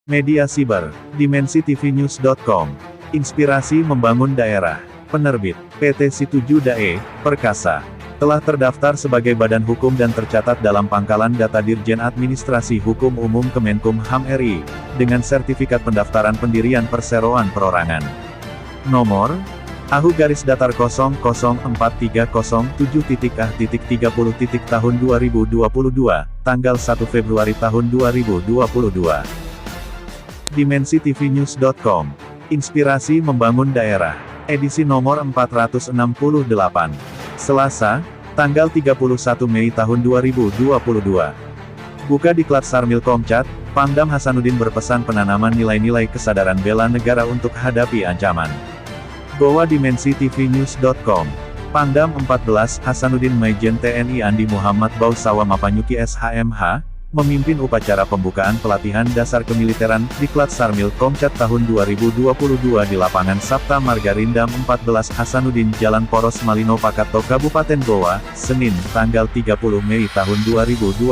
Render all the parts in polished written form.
Media Siber, DimensiTVNews.com. Inspirasi membangun daerah. Penerbit, PT Situju Dae, Perkasa. Telah terdaftar sebagai badan hukum dan tercatat dalam Pangkalan Data Dirjen Administrasi Hukum Umum Kemenkumham RI, dengan sertifikat pendaftaran pendirian perseroan perorangan. Nomor AHU-Datar 004307.A.30. tahun 2022, tanggal 1 Februari tahun 2022. DimensiTVNews.com. Inspirasi membangun daerah. Edisi nomor 468. Selasa, tanggal 31 Mei tahun 2022. Buka diklat Sarmil Komcat, Pangdam Hasanuddin berpesan penanaman nilai-nilai kesadaran bela negara untuk hadapi ancaman. Goa DimensiTVNews.com. Pangdam 14 Hasanuddin Maijen TNI Andi Muhammad Bausawa Mapanyuki SHMH, memimpin upacara pembukaan pelatihan dasar kemiliteran, Diklat Sarmil Komcat tahun 2022 di lapangan Sapta Margarindam 14 Hasanuddin Jalan Poros Malino Pakato Kabupaten Goa, Senin, tanggal 30 Mei tahun 2022.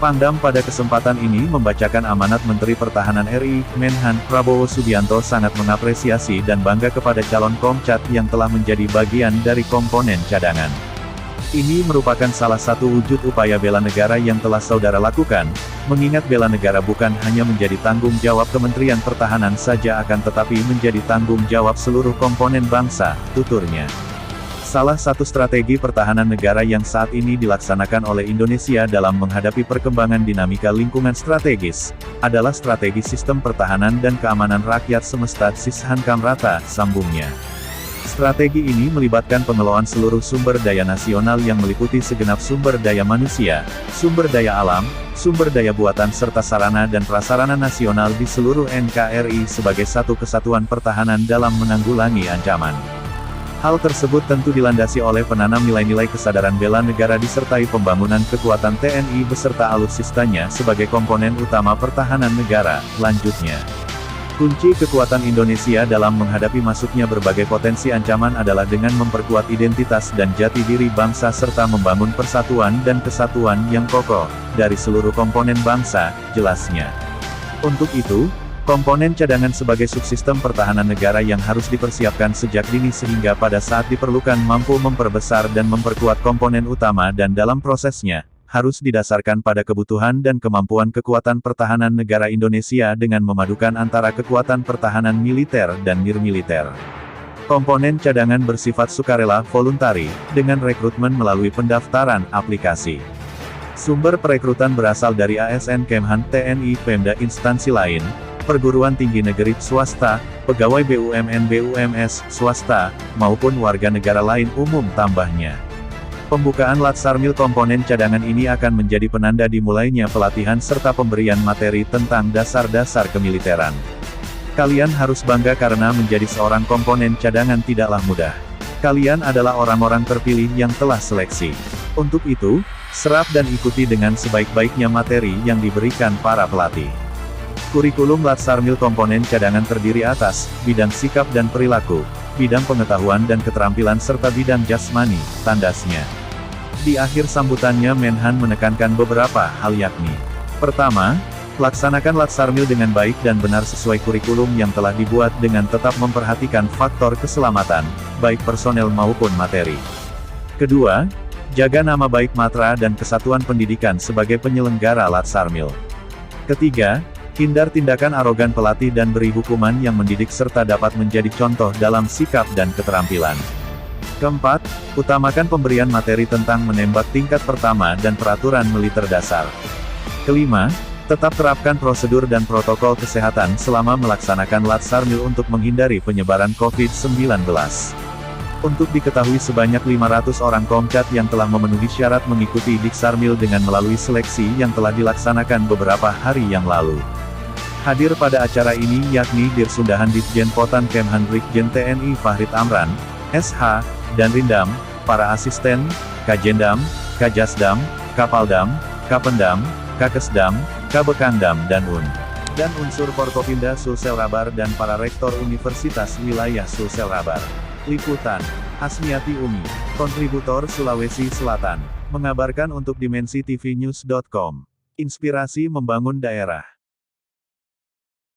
Pangdam pada kesempatan ini membacakan amanat Menteri Pertahanan RI, Menhan, Prabowo Subianto sangat mengapresiasi dan bangga kepada calon Komcat yang telah menjadi bagian dari komponen cadangan. Ini merupakan salah satu wujud upaya bela negara yang telah saudara lakukan, mengingat bela negara bukan hanya menjadi tanggung jawab Kementerian Pertahanan saja akan tetapi menjadi tanggung jawab seluruh komponen bangsa, tuturnya. Salah satu strategi pertahanan negara yang saat ini dilaksanakan oleh Indonesia dalam menghadapi perkembangan dinamika lingkungan strategis, adalah strategi sistem pertahanan dan keamanan rakyat semesta Sishankam-Rata, sambungnya. Strategi ini melibatkan pengelolaan seluruh sumber daya nasional yang meliputi segenap sumber daya manusia, sumber daya alam, sumber daya buatan serta sarana dan prasarana nasional di seluruh NKRI sebagai satu kesatuan pertahanan dalam menanggulangi ancaman. Hal tersebut tentu dilandasi oleh penanam nilai-nilai kesadaran bela negara disertai pembangunan kekuatan TNI beserta alutsistanya sebagai komponen utama pertahanan negara, lanjutnya. Kunci kekuatan Indonesia dalam menghadapi masuknya berbagai potensi ancaman adalah dengan memperkuat identitas dan jati diri bangsa serta membangun persatuan dan kesatuan yang kokoh, dari seluruh komponen bangsa, jelasnya. Untuk itu, komponen cadangan sebagai subsistem pertahanan negara yang harus dipersiapkan sejak dini sehingga pada saat diperlukan mampu memperbesar dan memperkuat komponen utama dan dalam prosesnya, harus didasarkan pada kebutuhan dan kemampuan kekuatan pertahanan negara Indonesia dengan memadukan antara kekuatan pertahanan militer dan nirmiliter. Komponen cadangan bersifat sukarela voluntari, dengan rekrutmen melalui pendaftaran aplikasi. Sumber perekrutan berasal dari ASN Kemhan, TNI, Pemda, instansi lain, perguruan tinggi negeri swasta, pegawai BUMN BUMS swasta, maupun warga negara lain umum tambahnya. Pembukaan Lat Sarmil komponen cadangan ini akan menjadi penanda dimulainya pelatihan serta pemberian materi tentang dasar-dasar kemiliteran. Kalian harus bangga karena menjadi seorang komponen cadangan tidaklah mudah. Kalian adalah orang-orang terpilih yang telah seleksi. Untuk itu, serap dan ikuti dengan sebaik-baiknya materi yang diberikan para pelatih. Kurikulum Lat Sarmil komponen cadangan terdiri atas bidang sikap dan perilaku, bidang pengetahuan dan keterampilan serta bidang jasmani, tandasnya. Di akhir sambutannya Menhan menekankan beberapa hal yakni. Pertama, laksanakan Lat Sarmil dengan baik dan benar sesuai kurikulum yang telah dibuat dengan tetap memperhatikan faktor keselamatan, baik personel maupun materi. Kedua, jaga nama baik Matra dan Kesatuan Pendidikan sebagai penyelenggara Lat Sarmil. Ketiga, hindar tindakan arogan pelatih dan beri hukuman yang mendidik serta dapat menjadi contoh dalam sikap dan keterampilan. Keempat, utamakan pemberian materi tentang menembak tingkat pertama dan peraturan militer dasar. Kelima, tetap terapkan prosedur dan protokol kesehatan selama melaksanakan Lat Sarmil untuk menghindari penyebaran COVID-19. Untuk diketahui sebanyak 500 orang Komcat yang telah memenuhi syarat mengikuti Dik Sarmil dengan melalui seleksi yang telah dilaksanakan beberapa hari yang lalu. Hadir pada acara ini yakni Dirsundahan Ditjen Potan Kemhan Brigjen TNI Fahrid Amran, SH, dan Rindam, para asisten, Kajendam, Kajasdam, Kapaldam, Kapendam, Kakesdam, Kabekangdam dan dan unsur Forkopimda Sulsel Rabar dan para rektor Universitas Wilayah Sulsel Rabar. Liputan, Asmiati Umi, kontributor Sulawesi Selatan, mengabarkan untuk DimensiTVNews.com. Inspirasi membangun daerah.